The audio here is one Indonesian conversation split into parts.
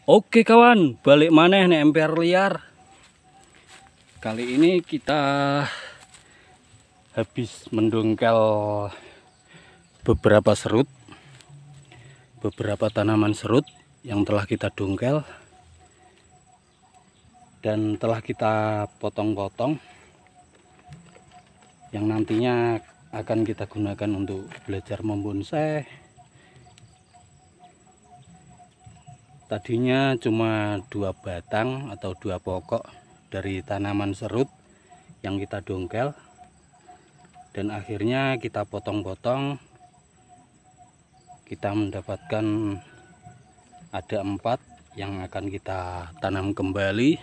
Oke kawan, balik maneh nih emper liar. Kali ini kita habis mendongkel beberapa serut, beberapa tanaman serut yang telah kita dongkel dan telah kita potong-potong, yang nantinya akan kita gunakan untuk belajar membonsai. Tadinya cuma 2 batang atau 2 pokok dari tanaman serut yang kita dongkel, dan akhirnya kita potong-potong. Kita mendapatkan ada 4 yang akan kita tanam kembali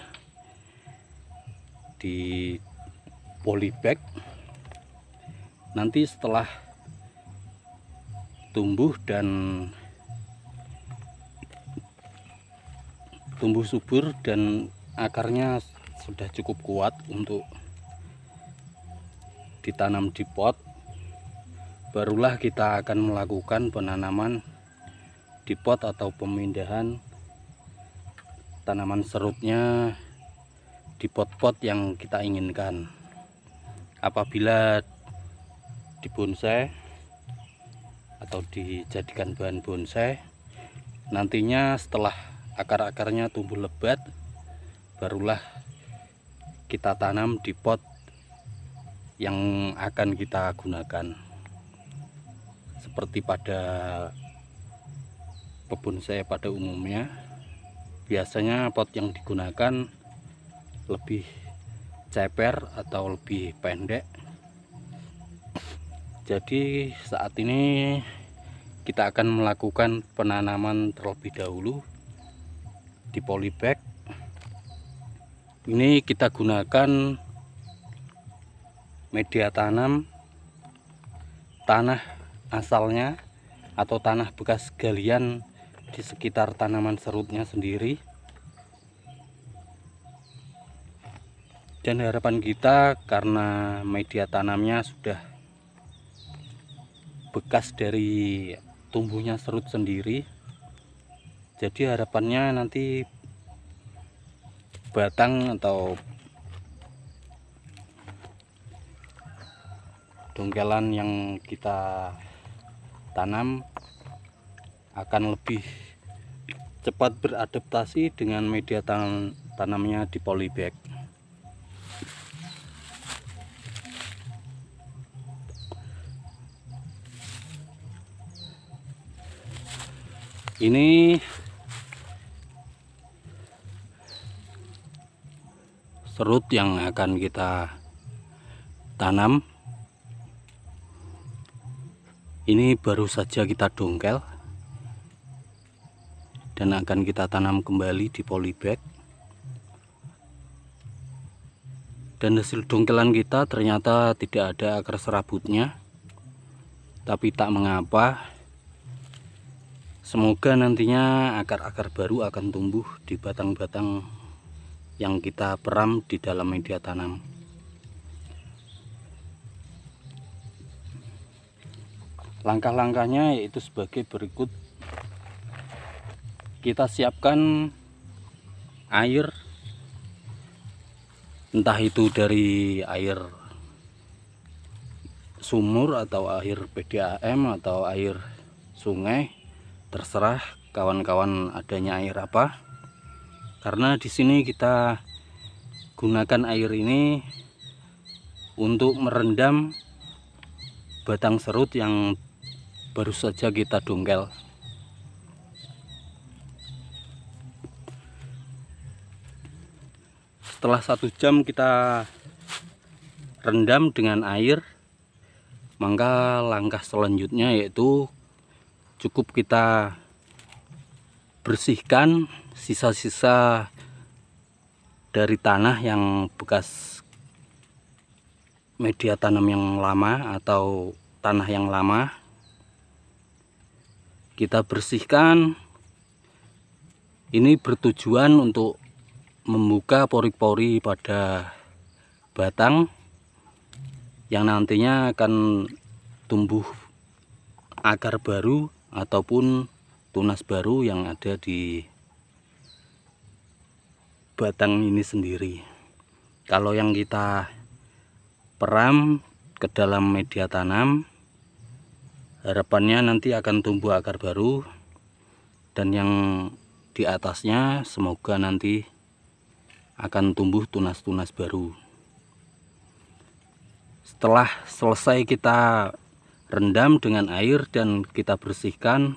di polybag. Nanti setelah tumbuh dan tumbuh subur dan akarnya sudah cukup kuat untuk ditanam di pot, barulah kita akan melakukan penanaman di pot atau pemindahan tanaman serutnya di pot-pot yang kita inginkan. Apabila dibonsai atau dijadikan bahan bonsai, nantinya setelah akar-akarnya tumbuh lebat, barulah kita tanam di pot yang akan kita gunakan. Seperti pada pebonsai pada umumnya, biasanya pot yang digunakan lebih ceper atau lebih pendek. Jadi saat ini kita akan melakukan penanaman terlebih dahulu di polybag. Ini kita gunakan media tanam tanah asalnya atau tanah bekas galian di sekitar tanaman serutnya sendiri. Dan harapan kita, karena media tanamnya sudah bekas dari tumbuhnya serut sendiri, jadi harapannya nanti batang atau dongkelan yang kita tanam akan lebih cepat beradaptasi dengan media tanamnya di polybag. Ini serut yang akan kita tanam. Ini baru saja kita dongkel dan akan kita tanam kembali di polybag. Dan hasil dongkelan kita ternyata tidak ada akar serabutnya, tapi tak mengapa. Semoga nantinya akar-akar baru akan tumbuh di batang-batang yang kita peram di dalam media tanam. Langkah-langkahnya yaitu sebagai berikut. Kita siapkan air, entah itu dari air sumur atau air PDAM atau air sungai, terserah kawan-kawan adanya air apa. Karena di sini kita gunakan air ini untuk merendam batang serut yang baru saja kita dongkel. Setelah 1 jam kita rendam dengan air, maka langkah selanjutnya yaitu cukup kita bersihkan sisa-sisa dari tanah yang bekas media tanam yang lama atau tanah yang lama. Kita bersihkan. Ini bertujuan untuk membuka pori-pori pada batang yang nantinya akan tumbuh akar baru ataupun tunas baru yang ada di batang ini sendiri. Kalau yang kita peram ke dalam media tanam, harapannya nanti akan tumbuh akar baru, dan yang di atasnya semoga nanti akan tumbuh tunas-tunas baru. Setelah selesai kita rendam dengan air dan kita bersihkan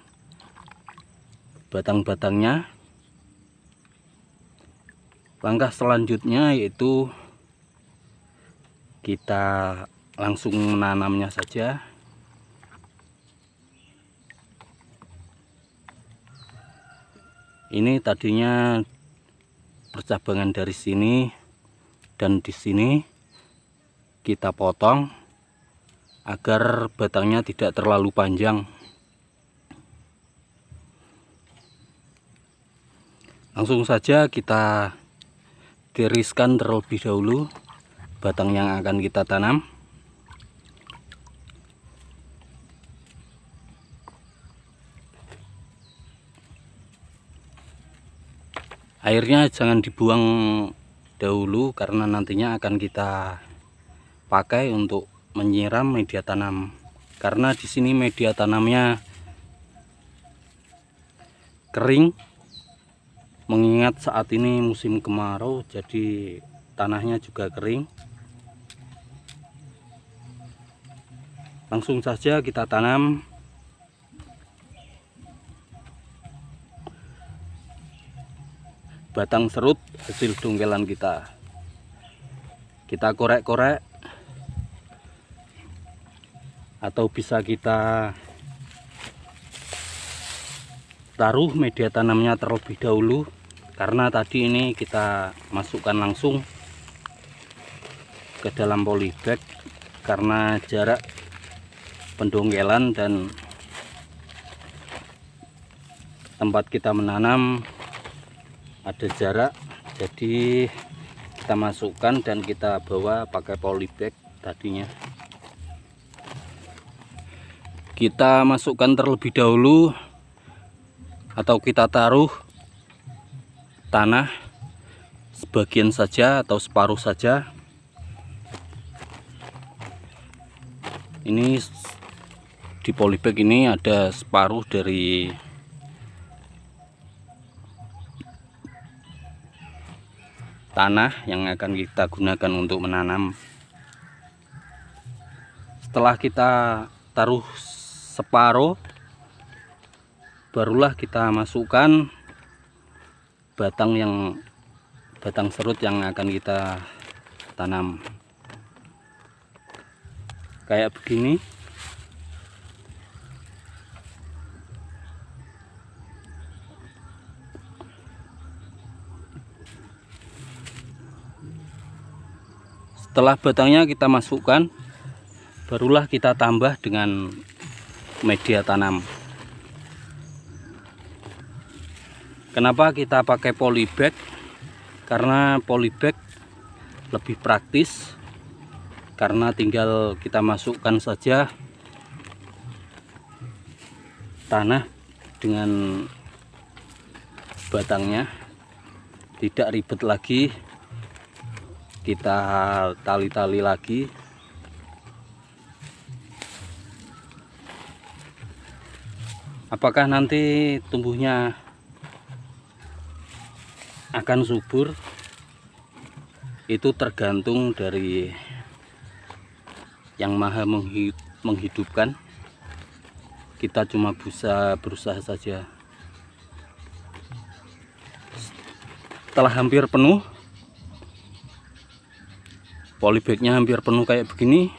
batang-batangnya, langkah selanjutnya yaitu kita langsung menanamnya saja. Ini tadinya percabangan dari sini dan di sini kita potong agar batangnya tidak terlalu panjang. Langsung saja kita tiriskan terlebih dahulu batang yang akan kita tanam. Airnya jangan dibuang dahulu karena nantinya akan kita pakai untuk menyiram media tanam. Karena di sini media tanamnya kering, mengingat saat ini musim kemarau, jadi tanahnya juga kering. Langsung saja kita tanam. Batang serut hasil dongkelan kita korek-korek, atau bisa kita taruh media tanamnya terlebih dahulu, karena tadi ini kita masukkan langsung ke dalam polybag karena jarak pendongkelan dan tempat kita menanam ada jarak, jadi kita masukkan dan kita bawa pakai polybag. Tadinya kita masukkan terlebih dahulu atau kita taruh tanah sebagian saja atau separuh saja. Ini di polybag ini ada separuh dari tanah yang akan kita gunakan untuk menanam. Setelah kita taruh separuh, barulah kita masukkan batang serut yang akan kita tanam. Kayak begini. Setelah batangnya kita masukkan, barulah kita tambah dengan media tanam. Kenapa kita pakai polybag? Karena polybag lebih praktis, karena tinggal kita masukkan saja tanah dengan batangnya, tidak ribet lagi kita tali-tali lagi. Apakah nanti tumbuhnya akan subur? Itu tergantung dari yang maha menghidupkan. Kita cuma bisa berusaha saja. Setelah hampir penuh, polybagnya hampir penuh kayak begini,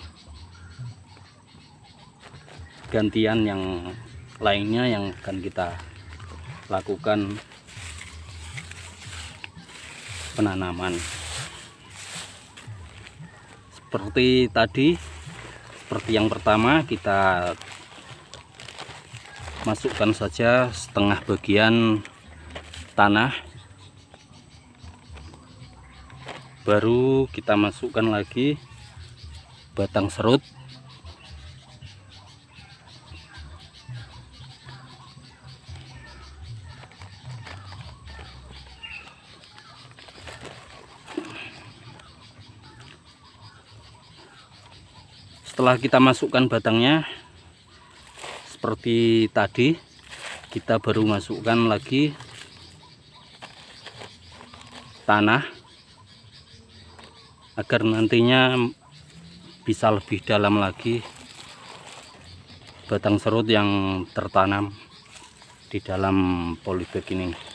gantian yang lainnya yang akan kita lakukan penanaman. Seperti tadi, seperti yang pertama, kita masukkan saja setengah bagian tanah, baru kita masukkan lagi batang serut. Setelah kita masukkan batangnya seperti tadi, kita baru masukkan lagi tanah agar nantinya bisa lebih dalam lagi batang serut yang tertanam di dalam polybag ini.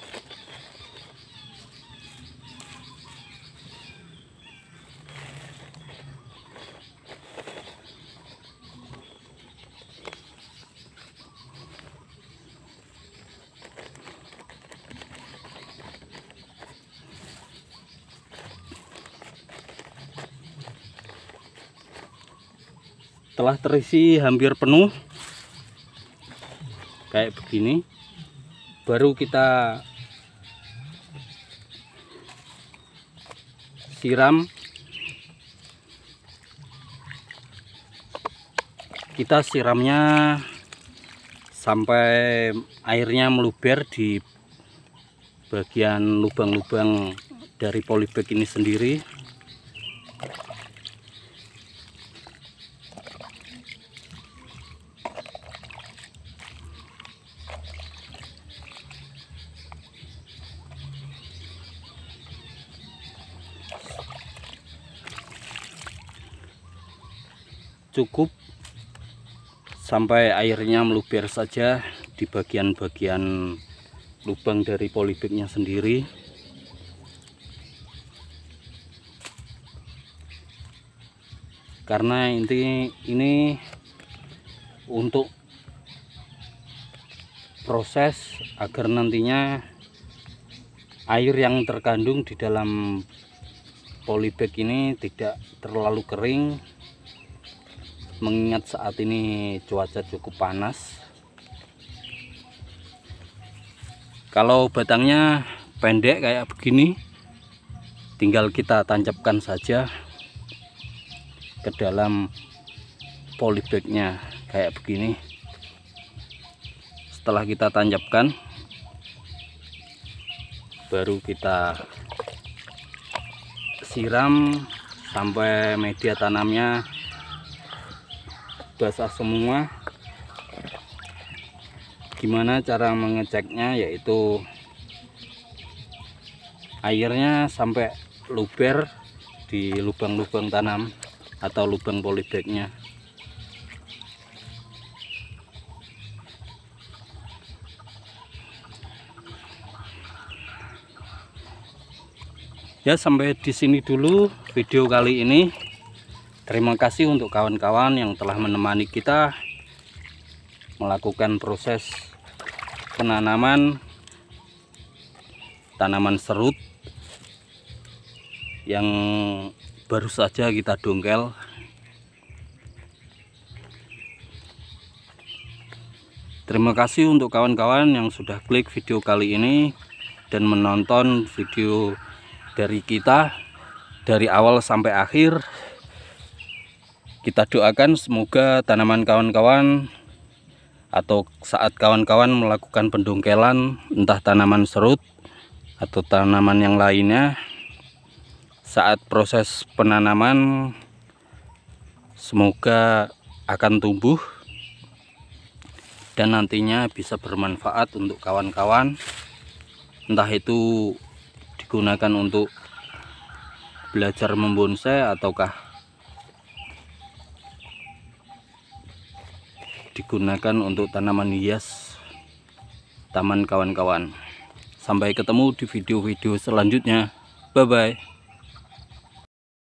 Setelah terisi hampir penuh kayak begini, baru kita siram. Kita siramnya sampai airnya meluber di bagian lubang-lubang dari polybag ini sendiri. Cukup sampai airnya meluber saja di bagian-bagian lubang dari polybagnya sendiri. Karena ini untuk proses agar nantinya air yang terkandung di dalam polybag ini tidak terlalu kering, mengingat saat ini cuaca cukup panas. Kalau batangnya pendek kayak begini, tinggal kita tancapkan saja ke dalam polybagnya kayak begini. Setelah kita tancapkan, baru kita siram sampai media tanamnya basah semua. Gimana cara mengeceknya, yaitu airnya sampai luber di lubang-lubang tanam atau lubang polybagnya. Ya, sampai di sini dulu video kali ini. Terima kasih untuk kawan-kawan yang telah menemani kita melakukan proses penanaman tanaman serut yang baru saja kita dongkel. Terima kasih untuk kawan-kawan yang sudah klik video kali ini dan menonton video dari kita dari awal sampai akhir. Kita doakan semoga tanaman kawan-kawan atau saat kawan-kawan melakukan pendongkelan, entah tanaman serut atau tanaman yang lainnya, saat proses penanaman semoga akan tumbuh dan nantinya bisa bermanfaat untuk kawan-kawan, entah itu digunakan untuk belajar membonsai ataukah digunakan untuk tanaman hias taman kawan-kawan. Sampai ketemu di video-video selanjutnya. Bye bye.